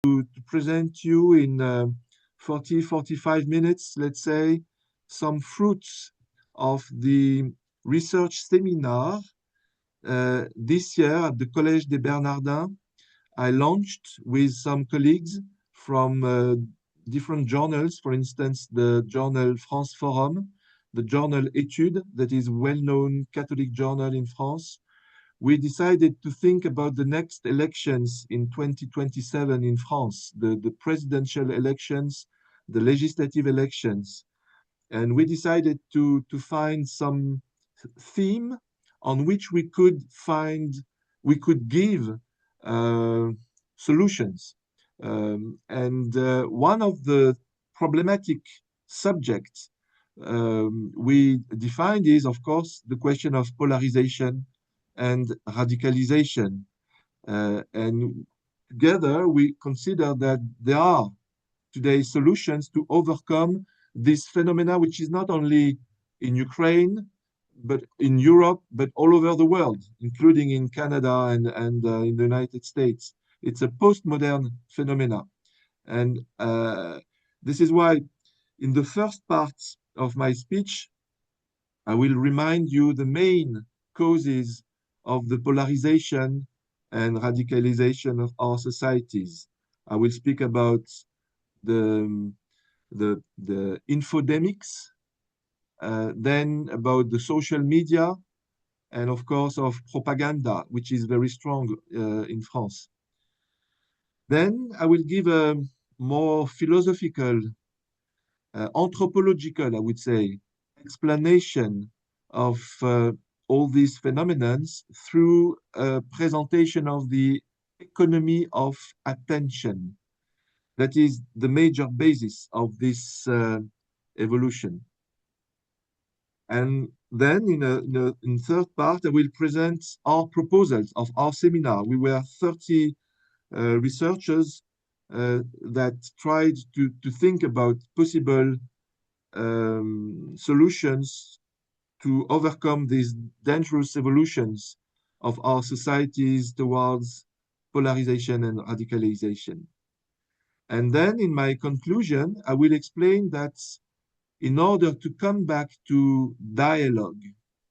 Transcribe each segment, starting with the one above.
to present you in 45 minutes, let's say, some fruits of the research seminar this year at the Collège des Bernardins. I launched with some colleagues from different journals, for instance, the journal France Forum, the journal Études, that is a well-known Catholic journal in France. We decided to think about the next elections in 2027 in France, the presidential elections, the legislative elections. And we decided to find some theme on which we could give solutions. One of the problematic subjects we defined is, of course, the question of polarization and radicalization. And together we consider that there are today solutions to overcome this phenomena, which is not only in Ukraine, but in Europe, but all over the world, including in Canada and in the United States. It's a postmodern phenomena. And this is why in the first part of my speech, I will remind you the main causes of the polarization and radicalization of our societies. I will speak about the infodemics, then about the social media, and of course of propaganda, which is very strong in France. Then I will give a more philosophical, anthropological, I would say, explanation of all these phenomena through a presentation of the economy of attention. That is the major basis of this evolution. And then in third part, I will present our proposals of our seminar. We were 30 researchers that tried to think about possible solutions to overcome these dangerous evolutions of our societies towards polarization and radicalization. And then in my conclusion, I will explain that in order to come back to dialogue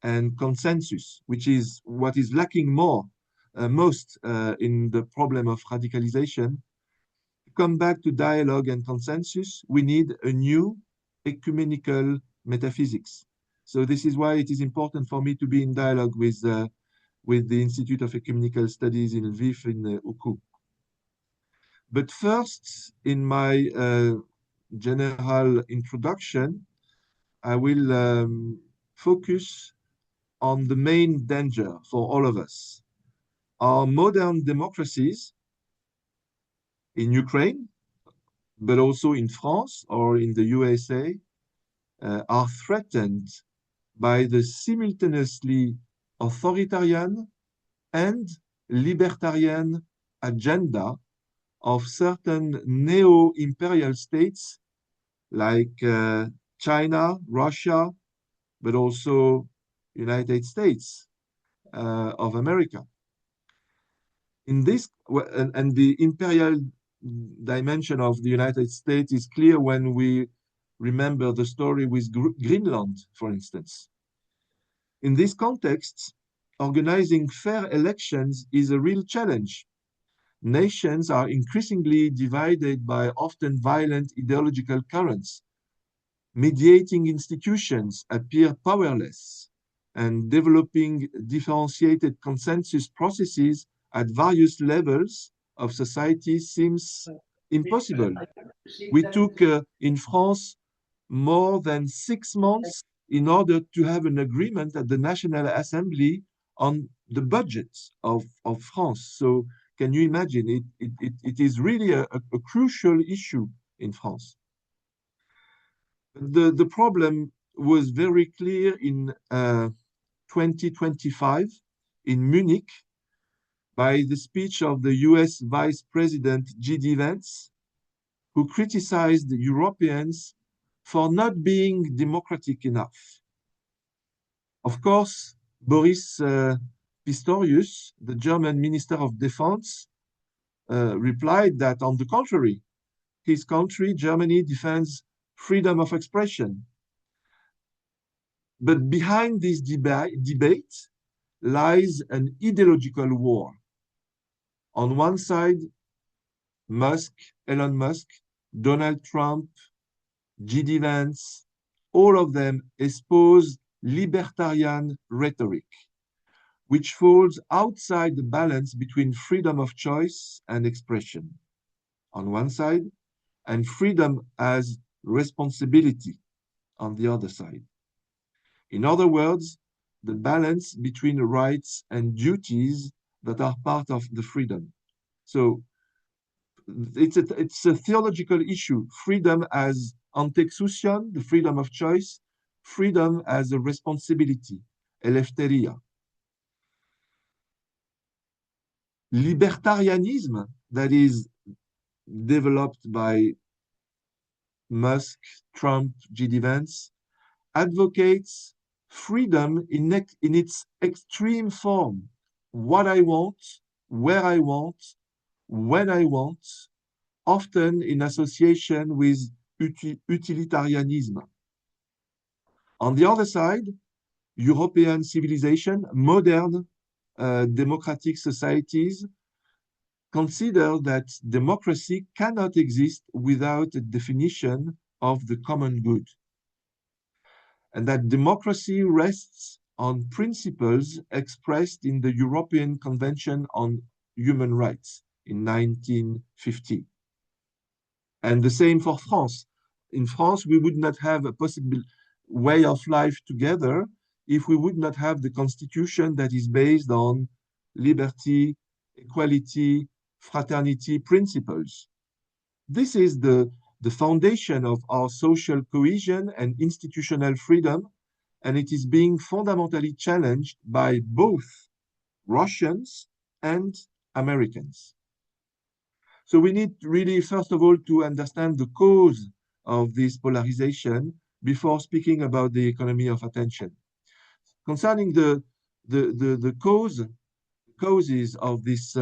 and consensus, which is what is lacking most in the problem of radicalization, to come back to dialogue and consensus, we need a new ecumenical metaphysics. So this is why it is important for me to be in dialogue with the Institute of Ecumenical Studies in Lviv in Uku. But first, in my general introduction, I will focus on the main danger for all of us. Our modern democracies in Ukraine, but also in France or in the USA, are threatened by the simultaneously authoritarian and libertarian agenda of certain neo-imperial states like China, Russia, but also United States of America. In this, and the imperial dimension of the United States is clear when we remember the story with Greenland, for instance. In this context, organizing fair elections is a real challenge. Nations are increasingly divided by often violent ideological currents. Mediating institutions appear powerless, and developing differentiated consensus processes at various levels of society seems impossible. We took in France more than 6 months in order to have an agreement at the National Assembly on the budget of France. So can you imagine? It is really a crucial issue in France. The problem was very clear in 2025 in Munich by the speech of the US Vice President J.D. Vance, who criticized the Europeans for not being democratic enough. Of course, Boris Pistorius, the German Minister of Defense, replied that, on the contrary, his country, Germany, defends freedom of expression. But behind this debate lies an ideological war. On one side, Elon Musk, Donald Trump, J.D. Vance, all of them espouse libertarian rhetoric, which falls outside the balance between freedom of choice and expression on one side, and freedom as responsibility on the other side. In other words, the balance between rights and duties that are part of the freedom. So it's a theological issue. Freedom as antexousion, the freedom of choice, freedom as a responsibility, eleftheria. Libertarianism, that is developed by Musk, Trump, J.D. Vance, advocates freedom in its extreme form. What I want, where I want, when I want, often in association with utilitarianism. On the other side, European civilization, modern democratic societies consider that democracy cannot exist without a definition of the common good, and that democracy rests on principles expressed in the European Convention on Human Rights in 1950. And the same for France. In France, we would not have a possible way of life together if we would not have the constitution that is based on liberty, equality, fraternity principles. This is the foundation of our social cohesion and institutional freedom, and it is being fundamentally challenged by both Russians and Americans. So we need really, first of all, to understand the cause of this polarization before speaking about the economy of attention. Concerning the causes of this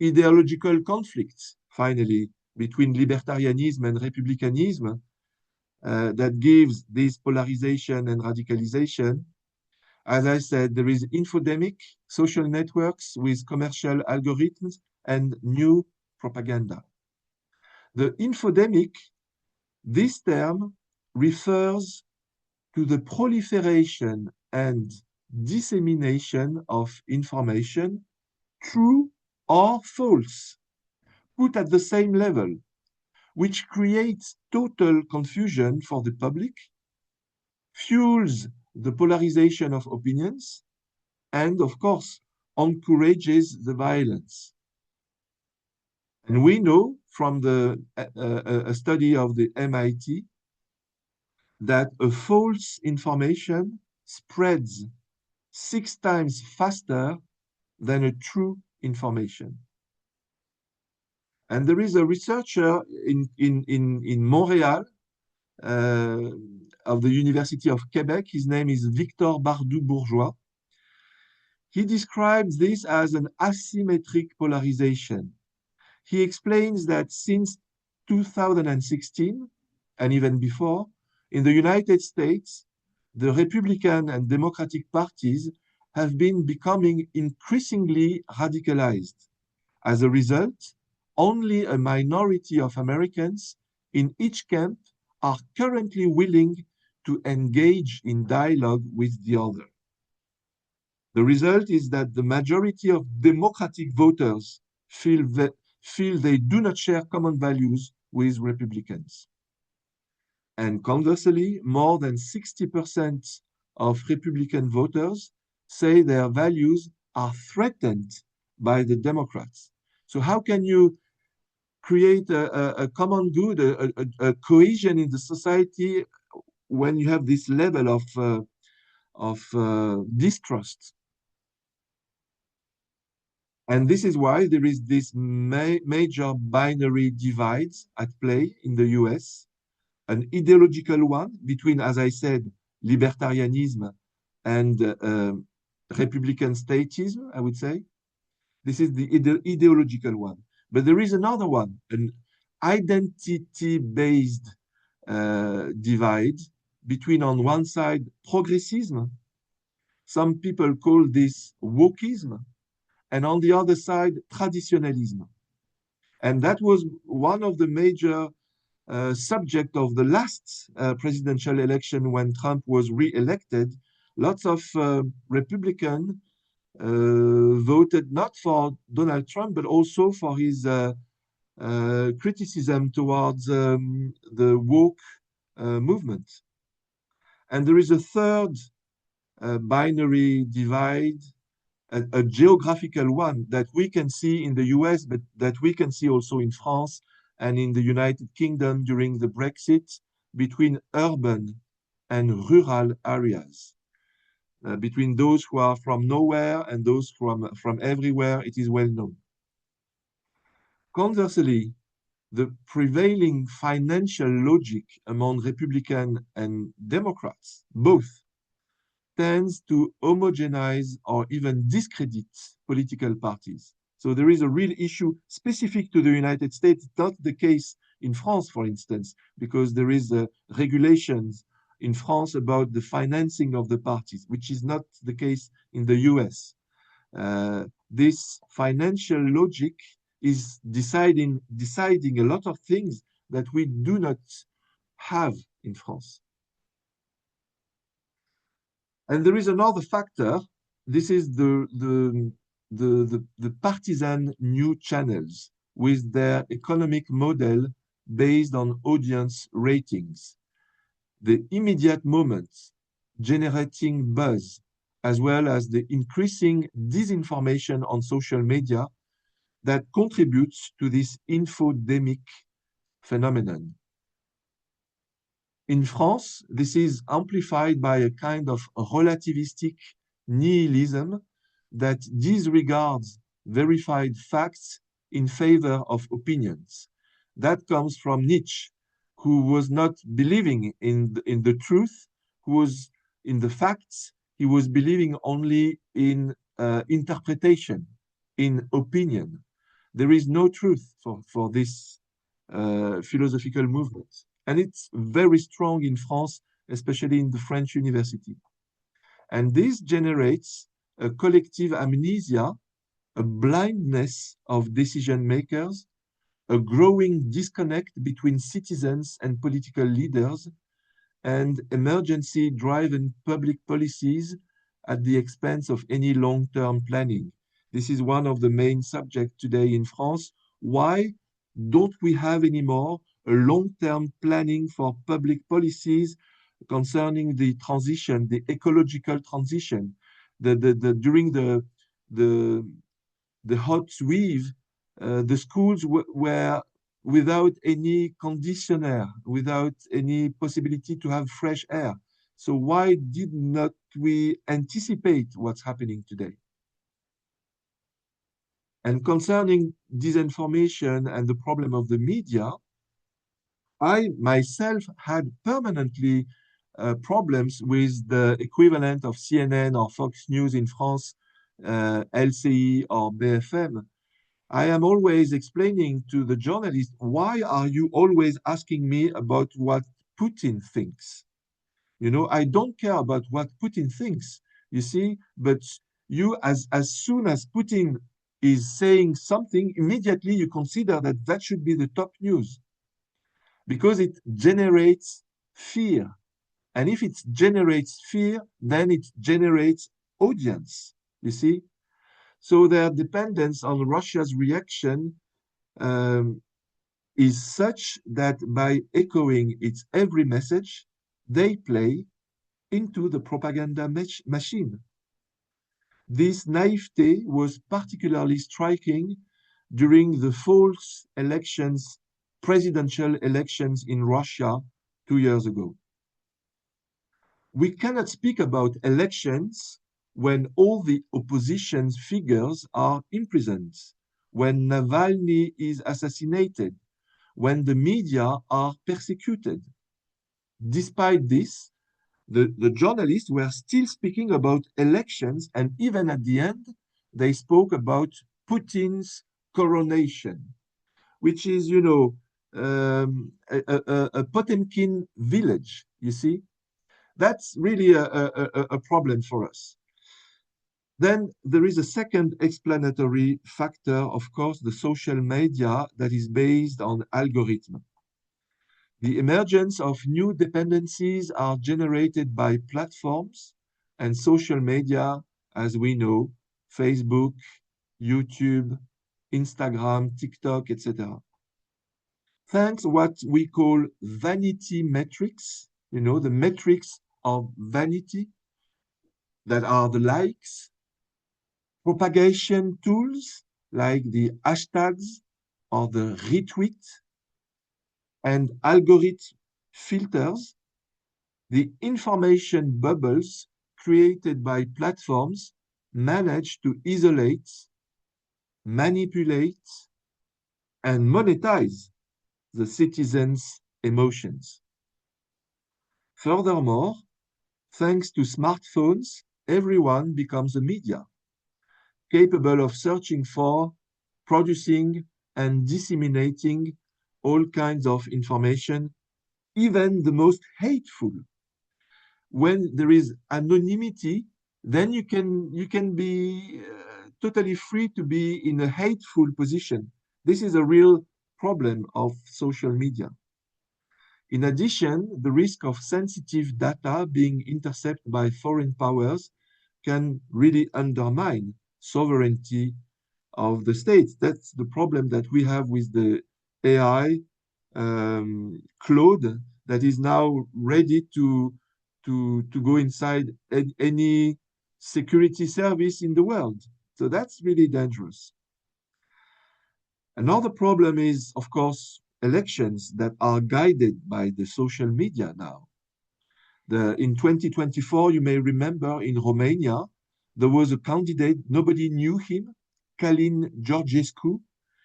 ideological conflicts, finally, between libertarianism and republicanism that gives this polarization and radicalization. As I said, there is infodemic, social networks with commercial algorithms and new propaganda. The infodemic, this term refers to the proliferation and dissemination of information, true or false, put at the same level, which creates total confusion for the public, fuels the polarization of opinions, and of course, encourages the violence. And we know from a study of the MIT that a false information spreads 6 times faster than a true information. And there is a researcher in Montreal of the University of Quebec. His name is Victor Bardou-Bourgeois. He describes this as an asymmetric polarization. He explains that since 2016, and even before, in the United States, the Republican and Democratic parties have been becoming increasingly radicalized. As a result, only a minority of Americans in each camp are currently willing to engage in dialogue with the other. The result is that the majority of Democratic voters feel they do not share common values with Republicans. And conversely, more than 60% of Republican voters say their values are threatened by the Democrats. So how can you create a common good, a cohesion in the society when you have this level of distrust? And this is why there is this major binary divide at play in the US, an ideological one between, as I said, libertarianism and Republican statism, I would say. This is the ideological one. But there is another one, an identity-based divide between, on one side, progressism. Some people call this wokeism, and on the other side, traditionalism. And that was one of the major subject of the last presidential election when Trump was re-elected. Lots of Republicans voted not for Donald Trump, but also for his criticism towards the woke movement. And there is a third binary divide, a geographical one that we can see in the US, but that we can see also in France and in the United Kingdom during the Brexit, between urban and rural areas. Between those who are from nowhere and those from everywhere, it is well known. Conversely, the prevailing financial logic among Republicans and Democrats, both, tends to homogenize or even discredit political parties. So there is a real issue specific to the United States. It's not the case in France, for instance, because there is regulations in France about the financing of the parties, which is not the case in the US. This financial logic is deciding a lot of things that we do not have in France. And there is another factor. This is the partisan new channels with their economic model based on audience ratings. The immediate moments generating buzz, as well as the increasing disinformation on social media that contributes to this infodemic phenomenon. In France, this is amplified by a kind of relativistic nihilism that disregards verified facts in favor of opinions. That comes from Nietzsche, who was not believing in the truth, who was in the facts. He was believing only in interpretation, in opinion. There is no truth for this philosophical movement. And it's very strong in France, especially in the French university. And this generates a collective amnesia, a blindness of decision makers, a growing disconnect between citizens and political leaders, and emergency-driven public policies at the expense of any long-term planning. This is one of the main subjects today in France. Why don't we have anymore a long-term planning for public policies concerning the transition, the ecological transition? During the hot wave, the schools were without any conditioner, without any possibility to have fresh air. So why did not we anticipate what's happening today? And concerning disinformation and the problem of the media, I myself had permanently problems with the equivalent of CNN or Fox News in France, LCI or BFM. I am always explaining to the journalist, why are you always asking me about what Putin thinks? You know, I don't care about what Putin thinks, you see, but you, as soon as Putin is saying something, immediately you consider that that should be the top news because it generates fear. And if it generates fear, then it generates audience, you see? So their dependence on Russia's reaction is such that by echoing its every message, they play into the propaganda machine. This naivete was particularly striking during the false elections, presidential elections in Russia 2 years ago. We cannot speak about elections when all the opposition figures are imprisoned, when Navalny is assassinated, when the media are persecuted. Despite this, The journalists were still speaking about elections, and even at the end, they spoke about Putin's coronation, which is, a Potemkin village, you see. That's really a problem for us. Then there is a second explanatory factor, of course, the social media that is based on algorithm. The emergence of new dependencies are generated by platforms and social media, as we know, Facebook, YouTube, Instagram, TikTok, etc. Thanks what we call vanity metrics, the metrics of vanity that are the likes, propagation tools like the hashtags or the retweet, and algorithm filters, the information bubbles created by platforms manage to isolate, manipulate, and monetize the citizens' emotions. Furthermore, thanks to smartphones, everyone becomes a media, capable of searching for, producing, and disseminating all kinds of information, even the most hateful. When there is anonymity, then you can be totally free to be in a hateful position. This is a real problem of social media. In addition, the risk of sensitive data being intercepted by foreign powers can really undermine sovereignty of the states. That's the problem that we have with the AI Claude that is now ready to go inside any security service in the world. So that's really dangerous. Another problem is, of course, elections that are guided by the social media now. In 2024, you may remember in Romania, there was a candidate, nobody knew him, Călin Georgescu.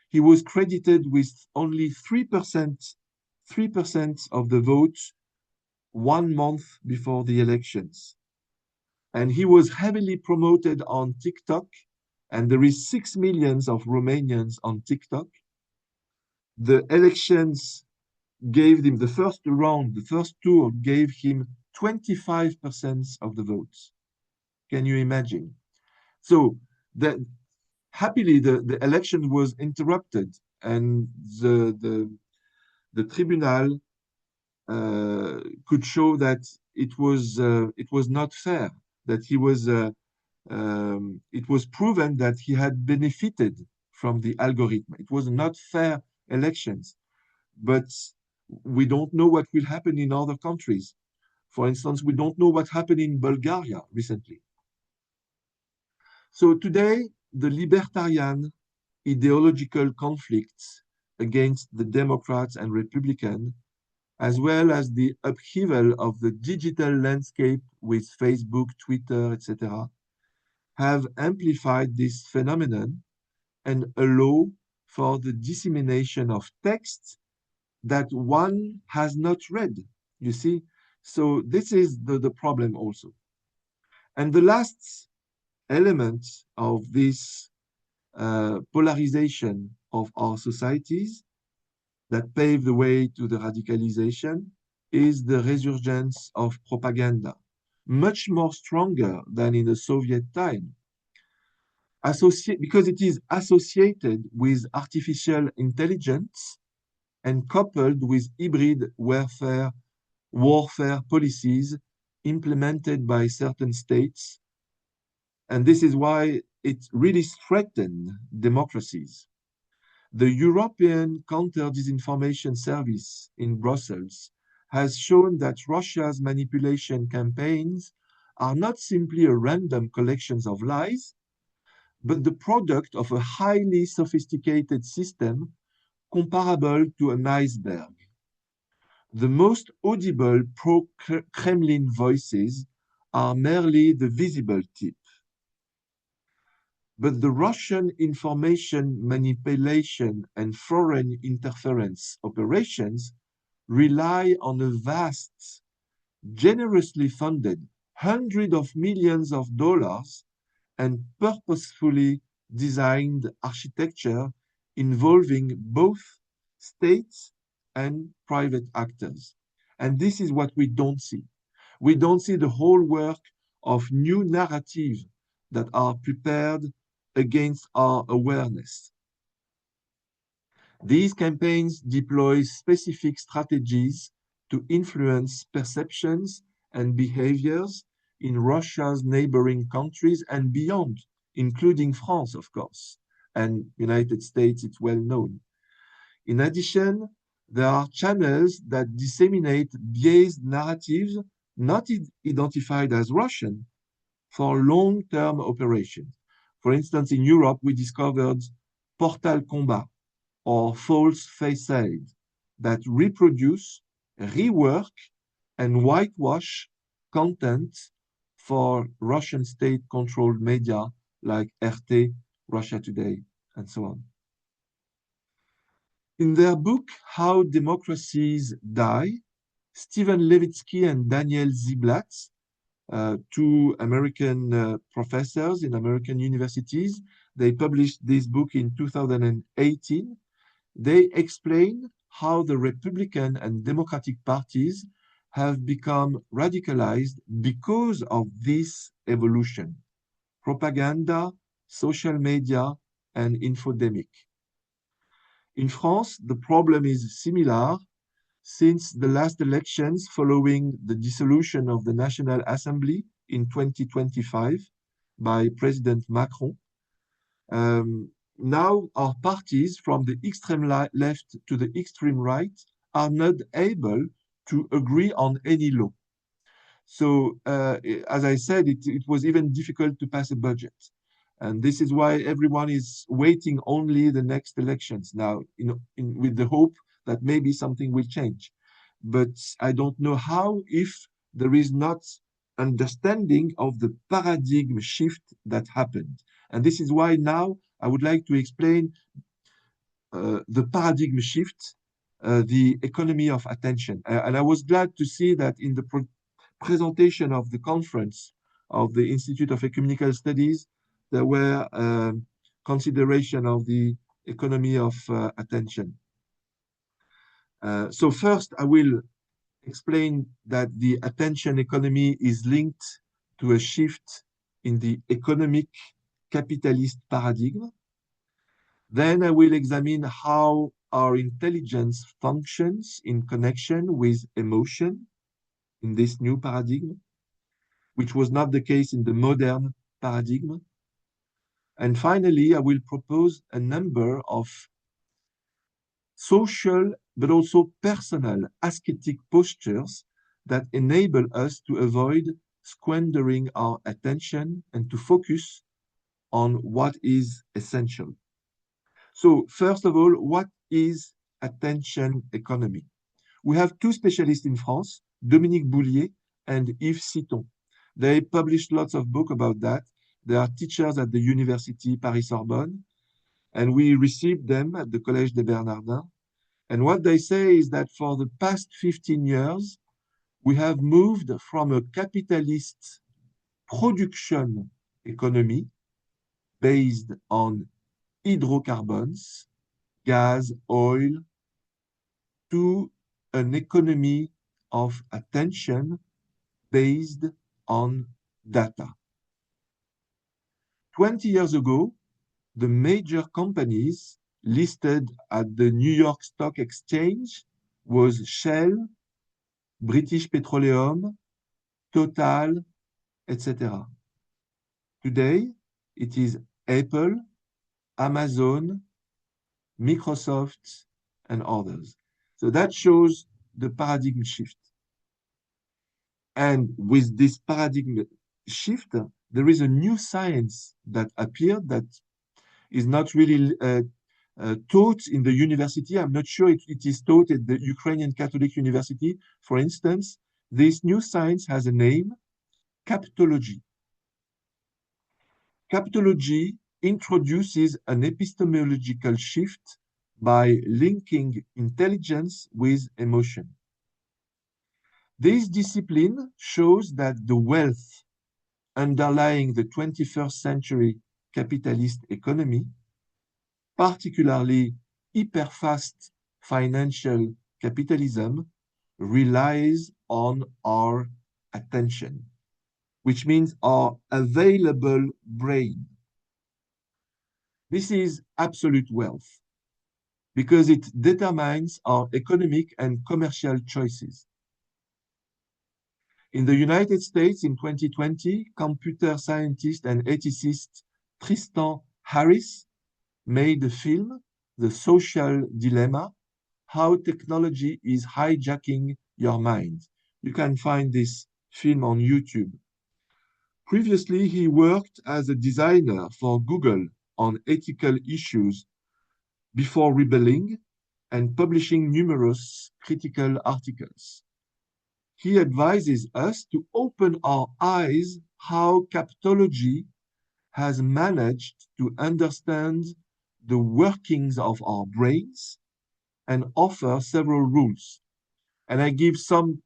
He was credited with only 3% of the votes 1 month before the elections. And he was heavily promoted on TikTok, and there is 6 million of Romanians on TikTok. The elections gave him the first round, the first tour gave him 25% of the votes. Can you imagine? So that happily the election was interrupted, and the tribunal could show that it was not fair, that it was proven that he had benefited from the algorithm. It was not fair elections, but we don't know what will happen in other countries. For instance, we don't know what happened in Bulgaria recently. So today, the libertarian ideological conflicts against the Democrats and Republicans, as well as the upheaval of the digital landscape with Facebook, Twitter, etc., have amplified this phenomenon and allow for the dissemination of texts that one has not read, you see? So this is the problem also. And the last element of this polarization of our societies that pave the way to the radicalization is the resurgence of propaganda, much more stronger than in the Soviet time, because it is associated with artificial intelligence and coupled with hybrid warfare policies implemented by certain states. And this is why it really threatened democracies. The European Counter-Disinformation Service in Brussels has shown that Russia's manipulation campaigns are not simply a random collections of lies, but the product of a highly sophisticated system comparable to an iceberg. The most audible pro-Kremlin voices are merely the visible tip. But the Russian information manipulation and foreign interference operations rely on a vast generously funded hundreds of millions of dollars and purposefully designed architecture involving both states and private actors. And this is what we don't see. We don't see the whole work of new narratives that are prepared against our awareness. These campaigns deploy specific strategies to influence perceptions and behaviors in Russia's neighboring countries and beyond, including France, of course, and United States, it's well known. In addition, there are channels that disseminate biased narratives not identified as Russian for long-term operations. For instance, in Europe, we discovered Portal Combat, or false facade that reproduce, rework, and whitewash content for Russian state-controlled media like RT, Russia Today, and so on. In their book, How Democracies Die, Stephen Levitsky and Daniel Ziblatt, two American professors in American universities, they published this book in 2018. They explain how the Republican and Democratic parties have become radicalized because of this evolution: propaganda, social media, and infodemic. In France, the problem is similar. Since the last elections following the dissolution of the National Assembly in 2025 by President Macron, now our parties from the extreme left to the extreme right are not able to agree on any law. So, as I said, it was even difficult to pass a budget. And this is why everyone is waiting only the next elections now, with the hope that maybe something will change. But I don't know how if there is not understanding of the paradigm shift that happened. And this is why now I would like to explain the paradigm shift, the economy of attention. And I was glad to see that in the presentation of the conference of the Institute of Ecumenical Studies, there were consideration of the economy of attention. So first, I will explain that the attention economy is linked to a shift in the economic capitalist paradigm. Then I will examine how our intelligence functions in connection with emotion in this new paradigm, which was not the case in the modern paradigm. And finally, I will propose a number of social but also personal ascetic postures that enable us to avoid squandering our attention and to focus on what is essential. So first of all, what is attention economy? We have two specialists in France, Dominique Boulier and Yves Citon. They published lots of books about that. They are teachers at the University Paris-Sorbonne, and we received them at the Collège des Bernardins. And what they say is that for the past 15 years, we have moved from a capitalist production economy based on hydrocarbons, gas, oil, to an economy of attention based on data. 20 years ago, the major companies listed at the New York Stock Exchange was Shell, British Petroleum, Total, etc. Today, it is Apple, Amazon, Microsoft, and others. So that shows the paradigm shift. And with this paradigm shift, there is a new science that appeared that is not really taught in the university. I'm not sure it is taught at the Ukrainian Catholic University. For instance, this new science has a name, captology. Captology introduces an epistemological shift by linking intelligence with emotion. This discipline shows that the wealth underlying the 21st century capitalist economy, particularly hyperfast financial capitalism, relies on our attention, which means our available brain. This is absolute wealth because it determines our economic and commercial choices. In the United States in 2020, computer scientist and ethicist Tristan Harris made a film, The Social Dilemma, How Technology is Hijacking Your Mind. You can find this film on YouTube. Previously, he worked as a designer for Google on ethical issues before rebelling and publishing numerous critical articles. He advises us to open our eyes how captology has managed to understand the workings of our brains and offer several rules. And I give some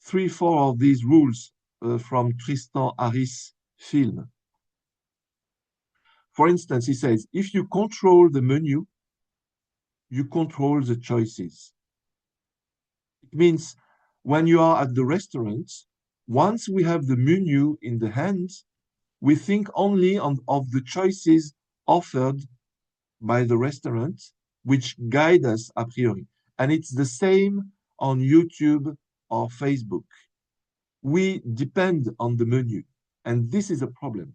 3, 4 of these rules from Tristan Harris' film. For instance, he says, if you control the menu, you control the choices. It means when you are at the restaurant, once we have the menu in the hand, we think only of the choices offered by the restaurant, which guide us a priori. And it's the same on YouTube or Facebook. We depend on the menu, and this is a problem.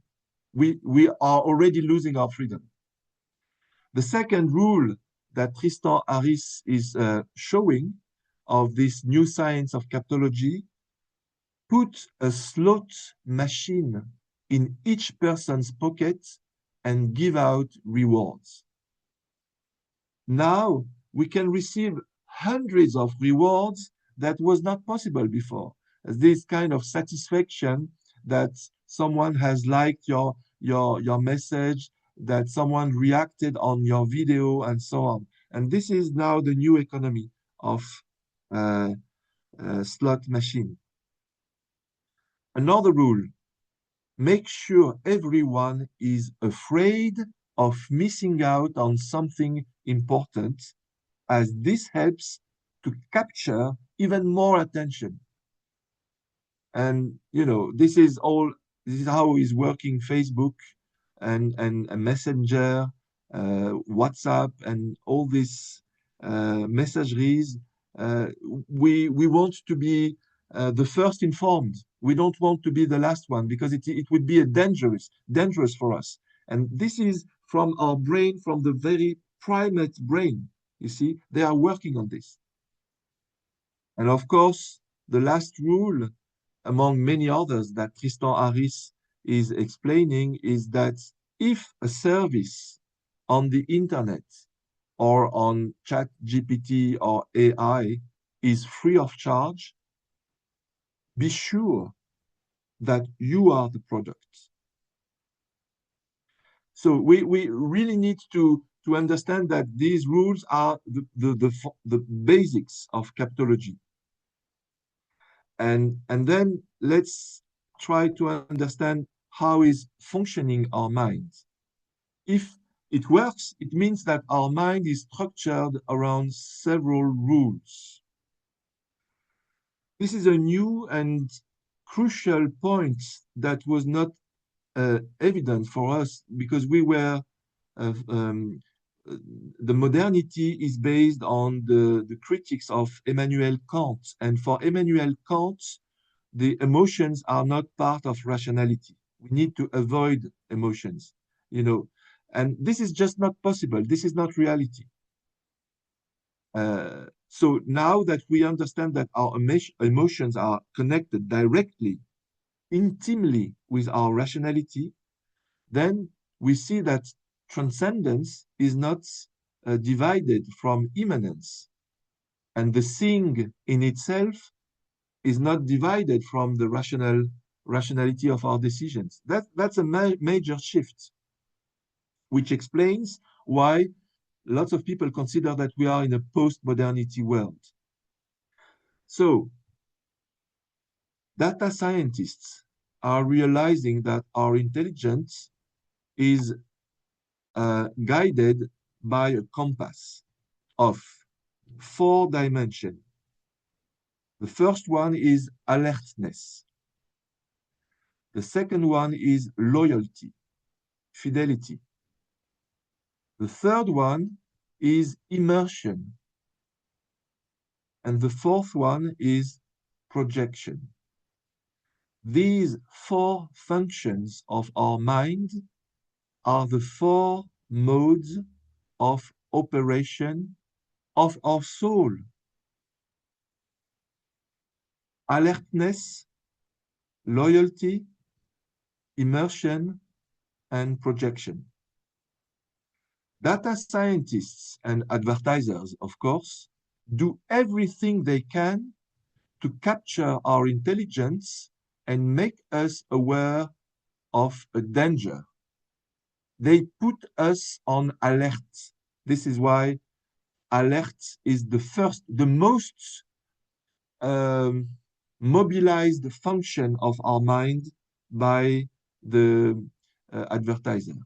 We are already losing our freedom. The second rule that Tristan Harris is showing of this new science of captology, put a slot machine in each person's pocket and give out rewards. Now we can receive hundreds of rewards that was not possible before. This kind of satisfaction that someone has liked your message, that someone reacted on your video, and so on. And this is now the new economy of slot machine. Another rule, make sure everyone is afraid of missing out on something important, as this helps to capture even more attention. And this is how is working Facebook and Messenger, WhatsApp, and all these messageries. We want to be the first informed. We don't want to be the last one because it would be dangerous for us. And this is from our brain, from the very primate brain. You see, they are working on this. And of course, the last rule, among many others that Tristan Harris is explaining, is that if a service on the internet or on ChatGPT or AI is free of charge, be sure that you are the product. So we really need to understand that these rules are the basics of captology. And then let's try to understand how is functioning our mind. If it works, it means that our mind is structured around several rules. This is a new and crucial point that was not evident for us because we were the modernity is based on the critics of Immanuel Kant. And for Immanuel Kant, the emotions are not part of rationality. We need to avoid emotions, and this is just not possible. This is not reality. So now that we understand that our emotions are connected directly, intimately with our rationality, then we see that transcendence is not divided from immanence. And the thing in itself is not divided from the rationality of our decisions. That's a major shift, which explains why lots of people consider that we are in a post-modernity world. So Data scientists are realizing that our intelligence is guided by a compass of 4 dimensions. The first one is alertness. The second one is loyalty, fidelity. The third one is immersion. And the fourth one is projection. These 4 functions of our mind are the 4 modes of operation of our soul. Alertness, loyalty, immersion, and projection. Data scientists and advertisers, of course, do everything they can to capture our intelligence and make us aware of a danger. They put us on alert. This is why alert is the most mobilized function of our mind by the advertiser.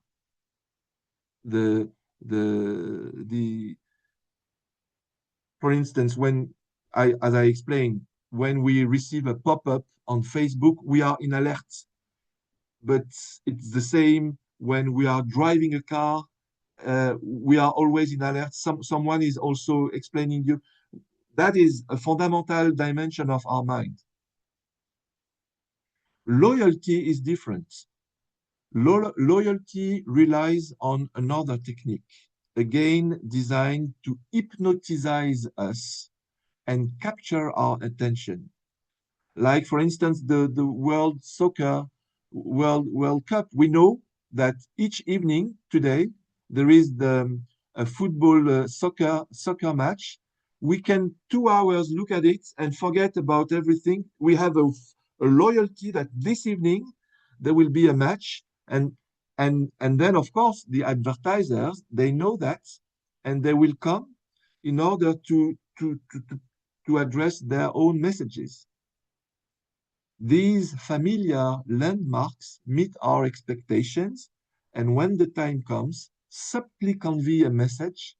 For instance, as I explained, when we receive a pop-up on Facebook, we are in alert. But it's the same when we are driving a car. We are always in alert. Someone is also explaining you. That is a fundamental dimension of our mind. Loyalty is different. Loyalty relies on another technique, again designed to hypnotize us and capture our attention. Like, for instance, the World Cup. We know that each evening today there is a football soccer match. We can 2 hours look at it and forget about everything. We have a loyalty that this evening there will be a match, and then of course the advertisers, they know that, and they will come in order to address their own messages. These familiar landmarks meet our expectations, and when the time comes, subtly convey a message,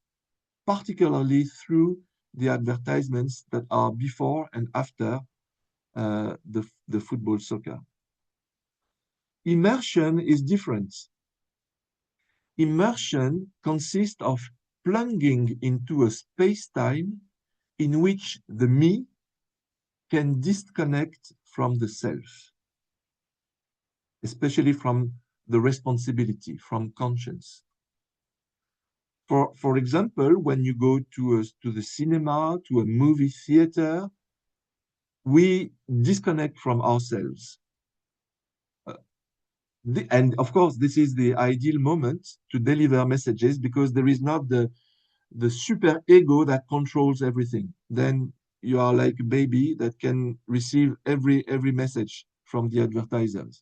particularly through the advertisements that are before and after the football soccer. Immersion is different. Immersion consists of plunging into a space-time in which the me can disconnect from the self, especially from the responsibility, from conscience. For example, when you go to the cinema, to a movie theater, we disconnect from ourselves. And of course, this is the ideal moment to deliver messages, because there is not the super ego that controls everything. Then you are like a baby that can receive every message from the advertisers.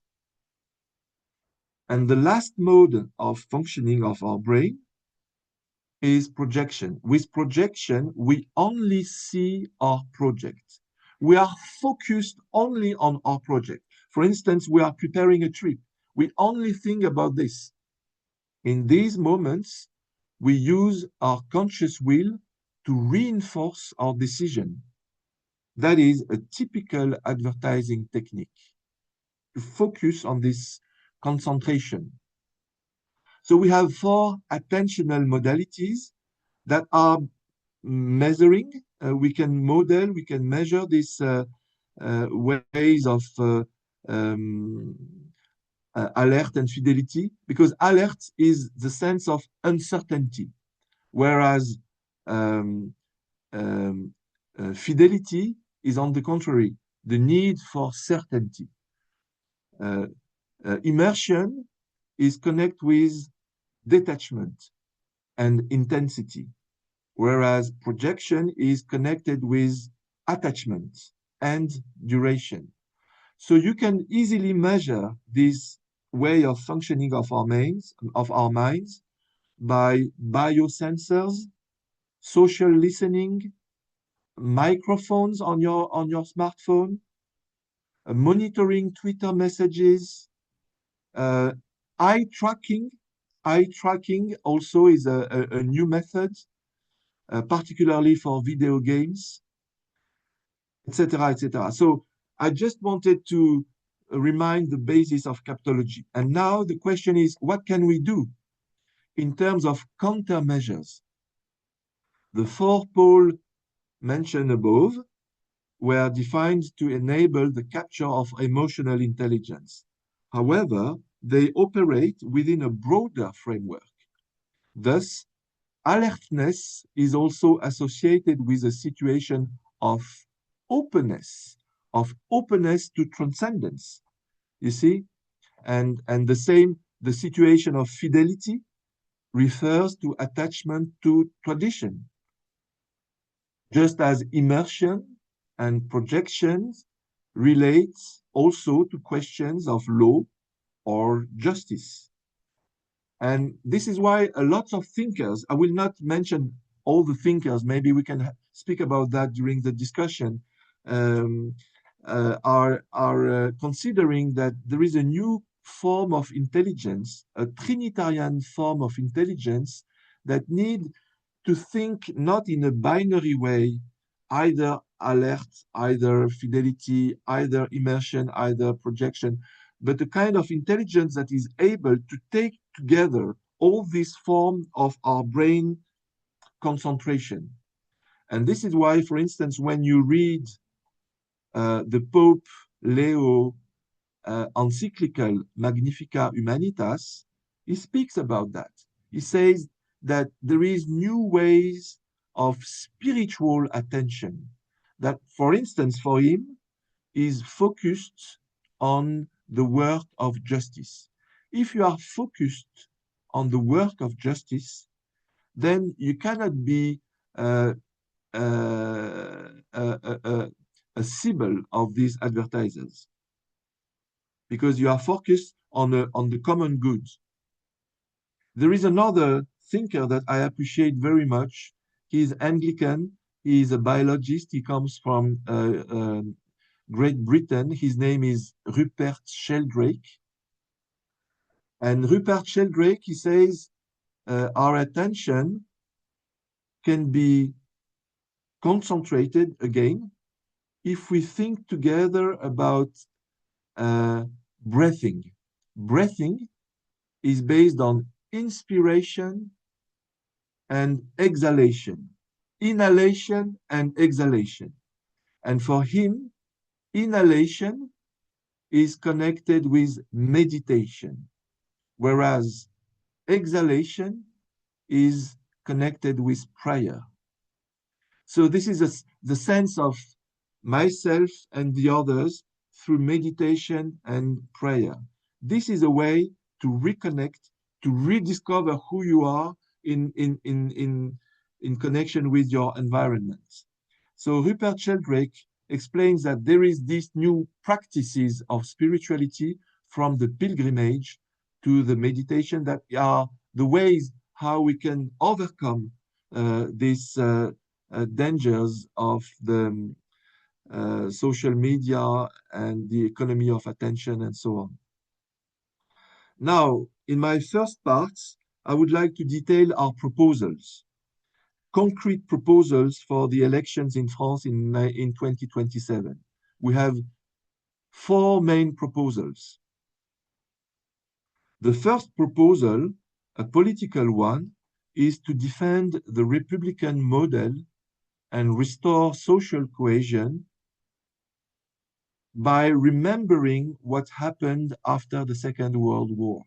And the last mode of functioning of our brain is projection. With projection, we only see our project. We are focused only on our project. For instance, we are preparing a trip. We only think about this. In these moments, we use our conscious will to reinforce our decision. That is a typical advertising technique, to focus on this concentration. So we have 4 attentional modalities that are measuring. We can model, we can measure these ways of alert and fidelity, because alert is the sense of uncertainty, whereas fidelity is, on the contrary, the need for certainty. Immersion is connected with detachment and intensity, whereas projection is connected with attachment and duration. So you can easily measure this way of functioning of our minds by biosensors, social listening, microphones on your smartphone, monitoring Twitter messages, uh, eye tracking. Eye tracking also is a new method, particularly for video games, etc., etc. So I just wanted to remind the basis of captology. And now the question is, what can we do in terms of countermeasures? The four poles mentioned above were defined to enable the capture of emotional intelligence. However, they operate within a broader framework. Thus, alertness is also associated with a situation openness, of openness to transcendence. You see? And the same, the situation of fidelity refers to attachment to tradition, just as immersion and projections relates also to questions of law or justice. And this is why a lot of thinkers, I will not mention all the thinkers, maybe we can speak about that during the discussion, um, are considering that there is a new form of intelligence, a Trinitarian form of intelligence that need to think not in a binary way, either alert, either fidelity, either immersion, either projection, but a kind of intelligence that is able to take together all these forms of our brain concentration. And this is why, for instance, when you read the Pope Leo encyclical Magnificat Humanitas, he speaks about that. He says that there is new ways of spiritual attention that, for instance, for him, is focused on the work of justice. If you are focused on the work of justice, then you cannot be uh, a symbol of these advertisers because you are focused on the common good. There is another thinker that I appreciate very much. He is Anglican. He is a biologist. He comes from Great Britain. His name is Rupert Sheldrake. And Rupert Sheldrake, he says, our attention can be concentrated again if we think together about breathing. Breathing is based on inspiration and exhalation, inhalation and exhalation. And for him, inhalation is connected with meditation, whereas exhalation is connected with prayer. So this is the sense of myself and the others through meditation and prayer. This is a way to reconnect, to rediscover who you are in connection with your environment. So Rupert Sheldrake explains that there is these new practices of spirituality from the pilgrimage to the meditation that are the ways how we can overcome these dangers of the social media and the economy of attention and so on. Now, in my first part, I would like to detail our proposals, concrete proposals for the elections in France in 2027. We have four main proposals. The first proposal, a political one, is to defend the Republican model and restore social cohesion by remembering what happened after the Second World War.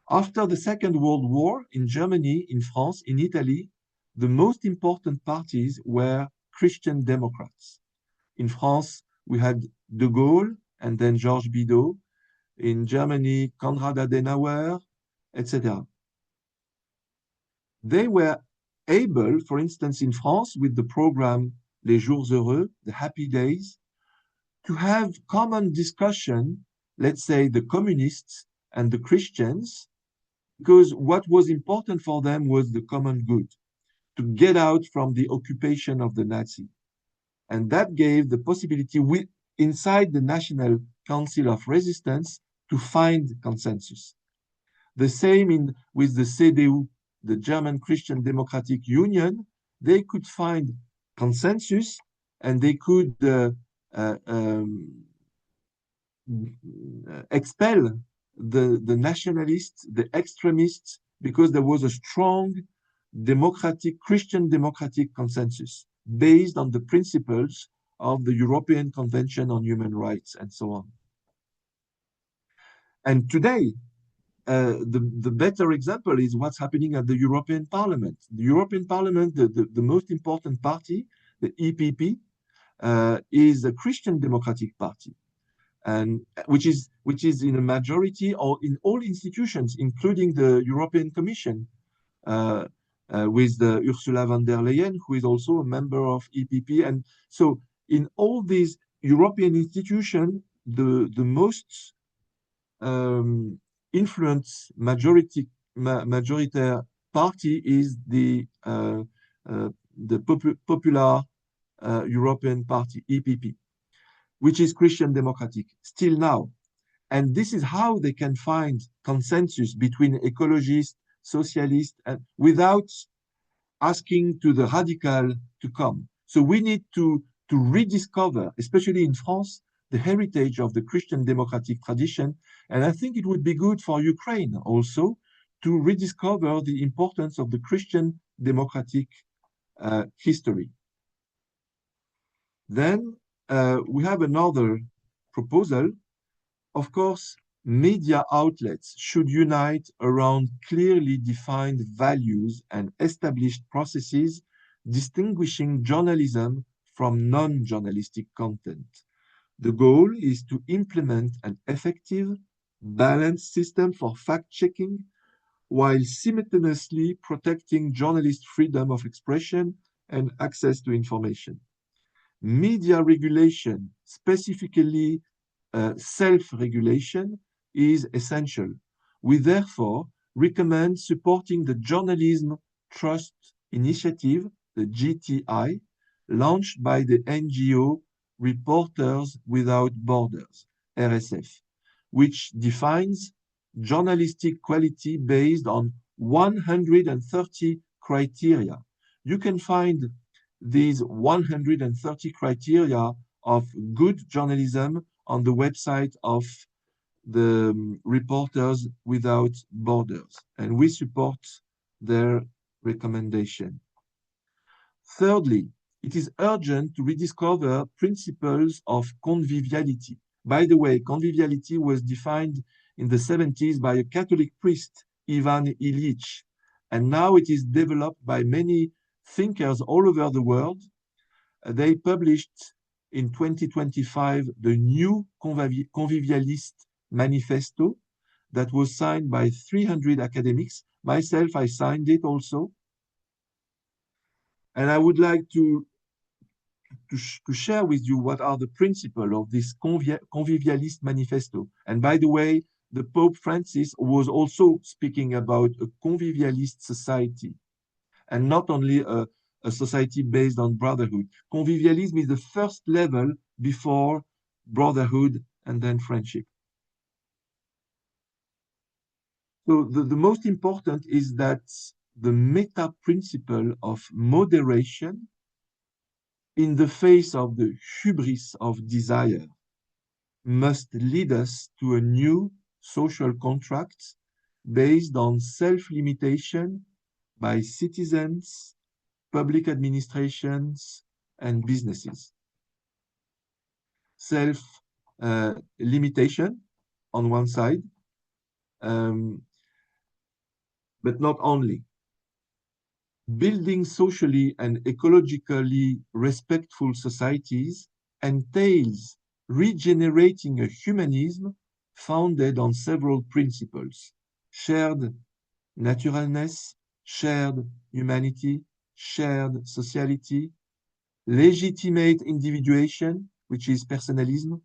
After the Second World War, in Germany, in France, in Italy, the most important parties were Christian Democrats. In France, we had de Gaulle and then Georges Bidault. In Germany, Konrad Adenauer, etc. They were able, for instance, in France, with the program Les Jours Heureux, the Happy Days, to have common discussion, let's say the communists and the Christians, because what was important for them was the common good, to get out from the occupation of the Nazi. And that gave the possibility, inside the National Council of Resistance to find consensus. The same with the CDU, the German Christian Democratic Union. They could find consensus and they could uh, um, expel the nationalists, the extremists, because there was a strong Christian democratic consensus based on the principles of the European Convention on Human Rights and so on. And today, the better example is what's happening at the European Parliament. The European Parliament, the most important party, the EPP, is a Christian Democratic Party, and which is in a majority or in all institutions, including the European Commission, with Ursula von der Leyen, who is also a member of EPP. And so in all these European institutions, the most influence majoritaire party is the Popular European Party, EPP, which is Christian Democratic still now. And this is how they can find consensus between ecologists, socialists, and without asking to the radical to come. So we need to rediscover, especially in France, the heritage of the Christian democratic tradition. And I think it would be good for Ukraine also to rediscover the importance of the Christian democratic history. Then we have another proposal. Of course, media outlets should unite around clearly defined values and established processes distinguishing journalism from non-journalistic content. The goal is to implement an effective, balanced system for fact-checking while simultaneously protecting journalist freedom of expression and access to information. Media regulation, specifically self-regulation, is essential. We therefore recommend supporting the Journalism Trust Initiative, the GTI, launched by the NGO Reporters Without Borders, RSF, which defines journalistic quality based on 130 criteria. You can find these 130 criteria of good journalism on the website of the Reporters Without Borders, and we support their recommendation. Thirdly, it is urgent to rediscover principles of conviviality. By the way, conviviality was defined in the 70s by a Catholic priest, Ivan Illich, and now it is developed by many thinkers all over the world. They published in 2025 the new Convivialist Manifesto that was signed by 300 academics. Myself, I signed it also. And I would like to share with you what are the principles of this Convivialist Manifesto. And by the way, the Pope Francis was also speaking about a convivialist society and not only a society based on brotherhood. Convivialism is the first level before brotherhood and then friendship. So the most important is that the meta principle of moderation in the face of the hubris of desire must lead us to a new social contract based on self-limitation by citizens, public administrations, and businesses. Self-limitation on one side, but not only. Building socially and ecologically respectful societies entails regenerating a humanism founded on several principles: shared naturalness, shared humanity, shared sociality, legitimate individuation, which is personalism,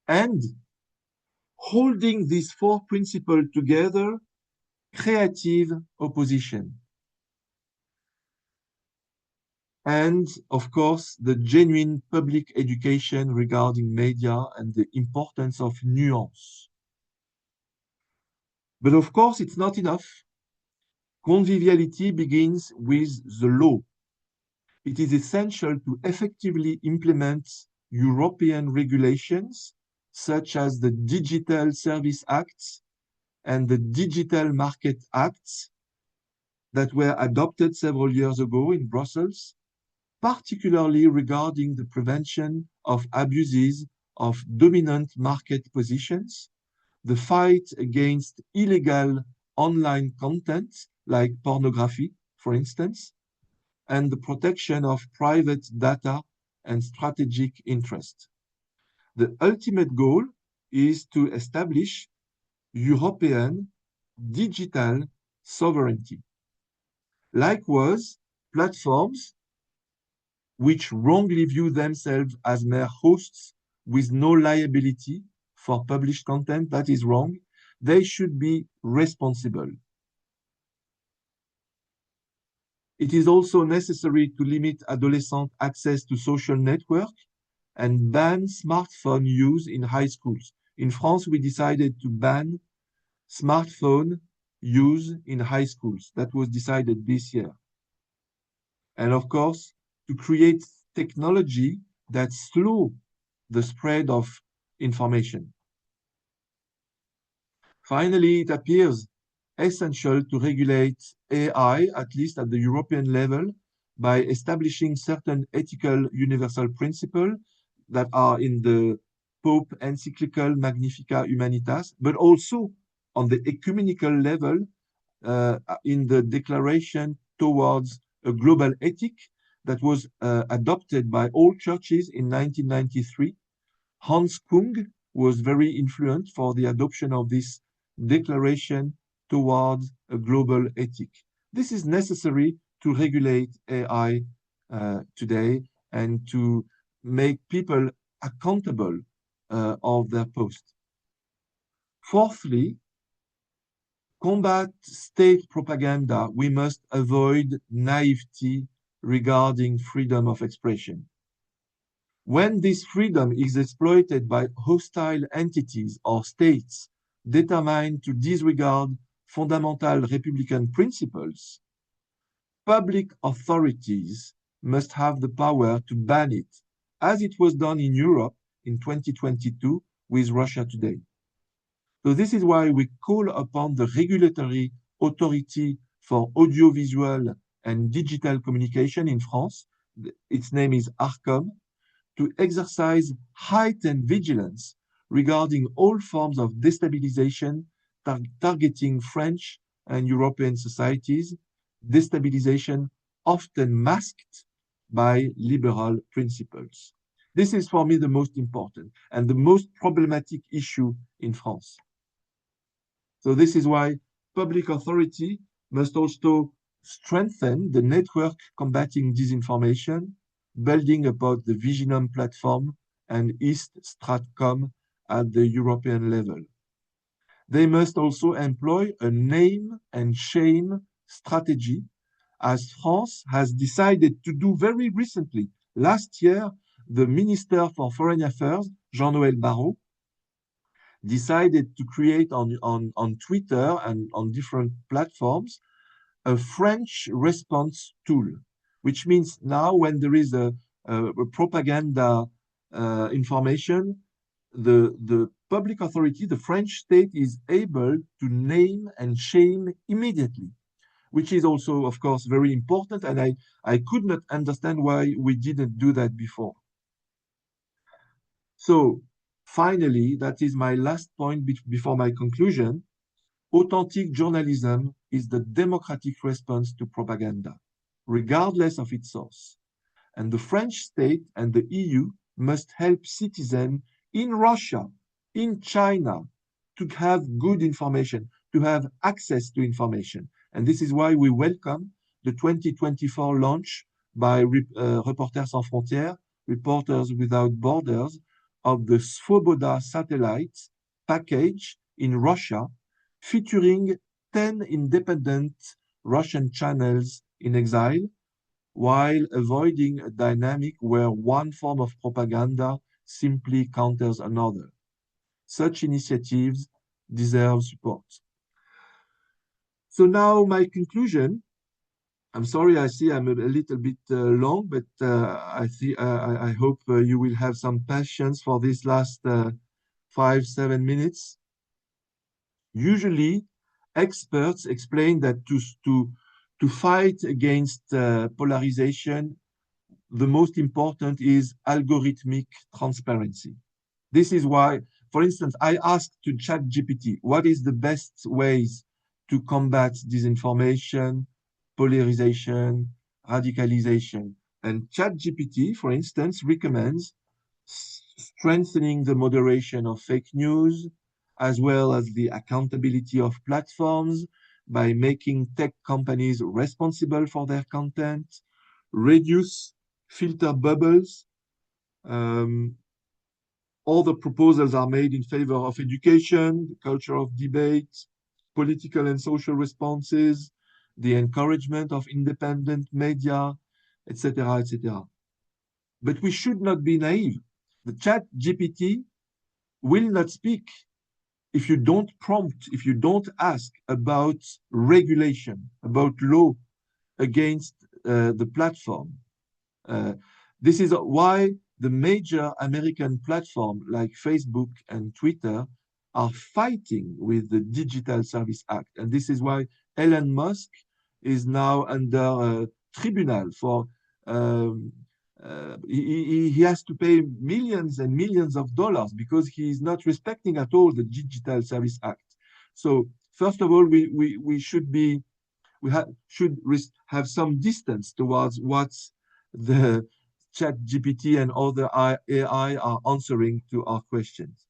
and holding these four principles together, creative opposition. and of course, the genuine public education regarding media and the importance of nuance. But of course, it's not enough. Conviviality begins with the law. It is essential to effectively implement European regulations such as the Digital Service Act and the Digital Market Act that were adopted several years ago in Brussels, particularly regarding the prevention of abuses of dominant market positions, the fight against illegal online content like pornography, for instance, and the protection of private data and strategic interest. The ultimate goal is to establish European digital sovereignty. Likewise, platforms which wrongly view themselves as mere hosts with no liability for published content, that is wrong. They should be responsible. It is also necessary to limit adolescent access to social networks and ban smartphone use in high schools. In France, we decided to ban smartphone use in high schools. That was decided this year. And of course, to create technology that slow the spread of information. Finally, it appears essential to regulate AI, at least at the European level, by establishing certain ethical universal principles that are in the Pope encyclical Magnificat Humanitas, but also on the ecumenical level in the Declaration towards a Global Ethic that was adopted by all churches in 1993. Hans Kung was very influential for the adoption of this declaration towards a global ethic. This is necessary to regulate AI today and to make people accountable of their post. Fourthly, combat state propaganda. We must avoid naivety regarding freedom of expression. When this freedom is exploited by hostile entities or states determined to disregard fundamental republican principles, public authorities must have the power to ban it, as it was done in Europe in 2022 with Russia Today. So this is why we call upon the regulatory authority for audiovisual and digital communication in France. Its name is ARCOM, to exercise heightened vigilance regarding all forms of destabilization targeting French and European societies, destabilization often masked by liberal principles. This is for me the most important and the most problematic issue in France. So this is why public authority must also strengthen the network combating disinformation, building upon the Viginum platform and East Stratcom at the European level. They must also employ a name and shame strategy, as France has decided to do very recently. Last year, the Minister for Foreign Affairs, Jean-Noël Barrot, decided to create on Twitter and on different platforms a French response tool, which means now when there is a propaganda information, the public authority, the French state, is able to name and shame immediately, which is also, of course, very important. And I could not understand why we didn't do that before. So finally, that is my last point before my conclusion. Authentic journalism is the democratic response to propaganda, regardless of its source. And the French state and the EU must help citizens in Russia, in China, to have good information, to have access to information. And this is why we welcome the 2024 launch by Reporters Sans Frontières, Reporters Without Borders, of the Svoboda satellite package in Russia, featuring 10 independent Russian channels in exile, while avoiding a dynamic where one form of propaganda simply counters another. Such initiatives deserve support. So now my conclusion. I'm sorry, I see I'm a little bit long, but I hope you will have some patience for this last 5, 7 minutes. Usually, experts explain that to fight against polarization, the most important is algorithmic transparency. This is why, for instance, I asked to ChatGPT, what is the best ways to combat disinformation, polarization, radicalization? And ChatGPT, for instance, recommends strengthening the moderation of fake news, as well as the accountability of platforms by making tech companies responsible for their content, reduce filter bubbles. Um, all the proposals are made in favor of education, the culture of debate, political and social responses, the encouragement of independent media, etc., etc. But we should not be naive. The chat GPT will not speak if you don't prompt, if you don't ask about regulation, about law against the platform. Uh, this is why the major American platforms like Facebook and Twitter are fighting with the Digital Service Act. And this is why Elon Musk is now under a tribunal for he has to pay millions and millions of dollars because he is not respecting at all the Digital Service Act. So first of all, we should be should have some distance towards what the chat GPT and other AI are answering to our questions.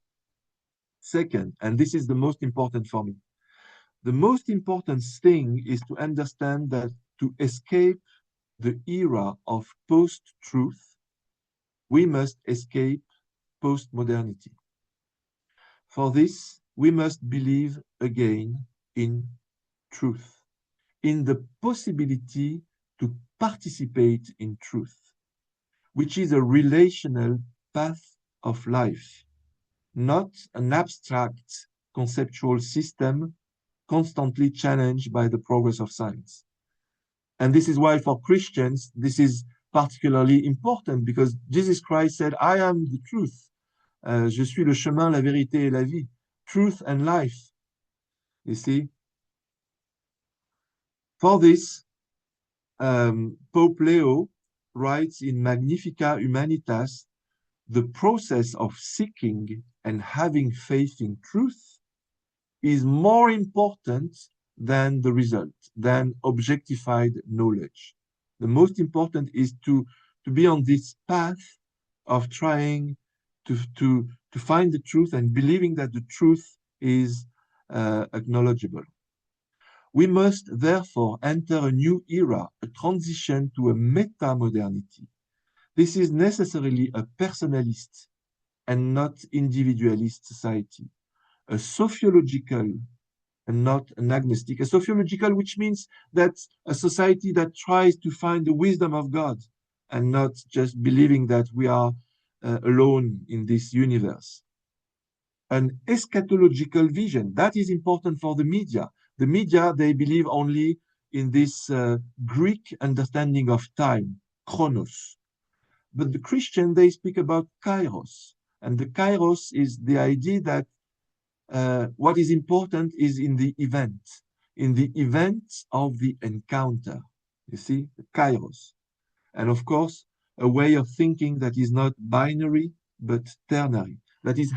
Second, and this is the most important for me, the most important thing is to understand that to escape the era of post-truth, we must escape post-modernity. For this, we must believe again in truth, in the possibility to participate in truth, which is a relational path of life, not an abstract conceptual system constantly challenged by the progress of science. And this is why for Christians, this is particularly important because Jesus Christ said, I am the truth. Je suis le chemin, la vérité et la vie. Truth and life. You see? For this, Pope Leo writes in Magnifica Humanitas, the process of seeking and having faith in truth is more important than the result, than objectified knowledge. The most important is to be on this path of trying to find the truth and believing that the truth is acknowledgeable. We must therefore enter a new era, a transition to a meta-modernity. This is necessarily a personalist and not individualist society, a sociological and not an agnostic, a sociological, which means that a society that tries to find the wisdom of God and not just believing that we are alone in this universe. An eschatological vision, that is important for the media. The media, they believe only in this Greek understanding of time, chronos. But the Christian, they speak about kairos. And the kairos is the idea that what is important is in the event of the encounter. You see, the kairos. And of course, a way of thinking that is not binary, but ternary, that is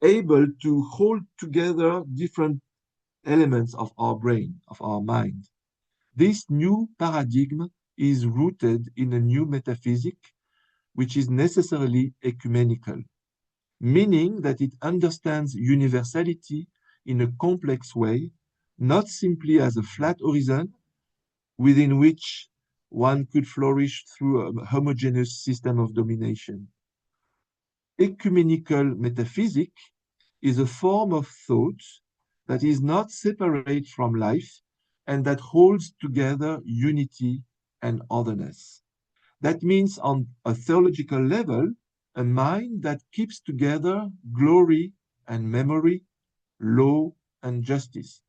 able to hold together different elements of our brain, of our mind. This new paradigm is rooted in a new metaphysic, which is necessarily ecumenical, meaning that it understands universality in a complex way, not simply as a flat horizon within which one could flourish through a homogeneous system of domination. Ecumenical metaphysic is a form of thought that is not separate from life and that holds together unity and otherness. That means, on a theological level, a mind that keeps together glory and memory, law and justice.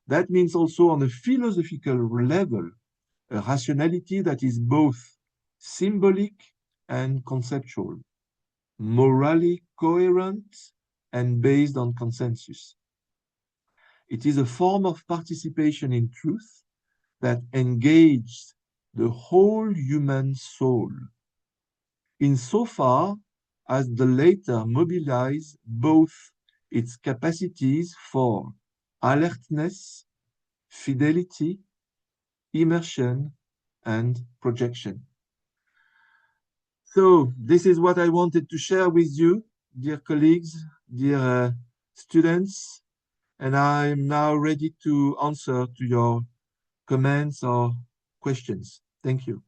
That means also on a philosophical level, a rationality that is both symbolic and conceptual, morally coherent and based on consensus. It is a form of participation in truth that engages the whole human soul, insofar as the latter mobilize both its capacities for alertness, fidelity, immersion, and projection. So this is what I wanted to share with you, dear colleagues, dear students, and I'm now ready to answer to your comments or questions. Thank you.